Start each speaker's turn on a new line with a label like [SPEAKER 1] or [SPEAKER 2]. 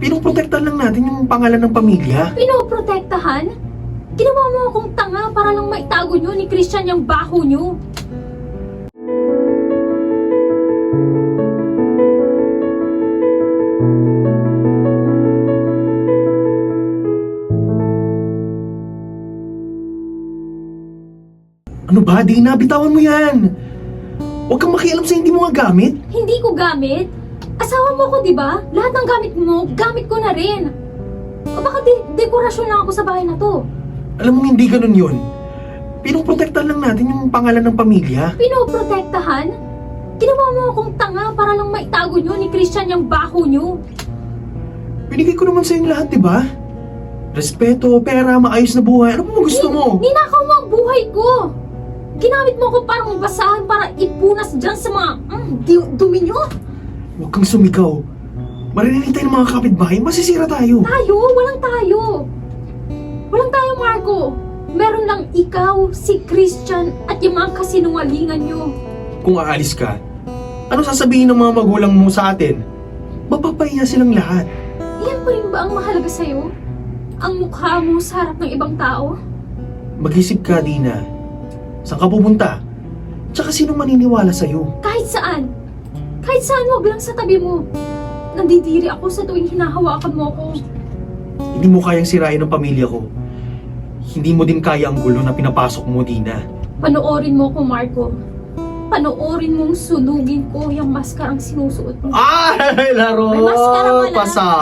[SPEAKER 1] Pinoprotektahan lang natin yung pangalan ng pamilya.
[SPEAKER 2] Pinoprotektahan? Ginawa mo akong tanga para lang maitago nyo ni Christian yung baho nyo.
[SPEAKER 1] Ano ba, Dina? Bitawan mo yan. Huwag kang makialam sa hindi mo nga gamit.
[SPEAKER 2] Hindi ko gamit. Asawa mo ko, di ba? Lahat ng gamit mo, gamit ko na rin. O baka dekorasyon lang ako sa bahay na to.
[SPEAKER 1] Alam mo, hindi ganun yun. Pinoprotektahan lang natin yung pangalan ng pamilya.
[SPEAKER 2] Pinoprotektahan? Ginawa mo akong tanga para lang maitago nyo ni Christian yung baho nyo.
[SPEAKER 1] Binigay ko naman sa yung lahat, di ba? Respeto, pera, maayos na buhay. Ano mo gusto mo?
[SPEAKER 2] Ninakaw mo ang buhay ko. Ginamit mo ko parang basahan para ipunas dyan sa mga dumi nyo.
[SPEAKER 1] Huwag kang sumigaw. Marinig tayo ng mga kapitbahay, masisira tayo.
[SPEAKER 2] Tayo? Walang tayo. Walang tayo, Marco. Meron lang ikaw, si Christian, at yung mga kasinungalingan nyo.
[SPEAKER 1] Kung aalis ka, ano sasabihin ng mga magulang mo sa atin? Mapapahiya silang lahat.
[SPEAKER 2] Iyan pa rin ba ang mahalaga sa'yo? Ang mukha mo sa harap ng ibang tao?
[SPEAKER 1] Mag-isip ka, Dina. Saan ka pupunta? Tsaka sinong maniniwala sa'yo?
[SPEAKER 2] Kahit saan. Kahit saan, wag lang sa tabi mo. Nandidiri ako sa tuwing hinahawakan mo ako.
[SPEAKER 1] Hindi mo kayang sirain ang pamilya ko. Hindi mo din kaya ang gulo na pinapasok mo, Dina.
[SPEAKER 2] Panoorin mo ko, Marco. Panoorin mong sunugin ko yung maskarang sinusuot mo.
[SPEAKER 1] Ay, laro!
[SPEAKER 2] May maskara pala.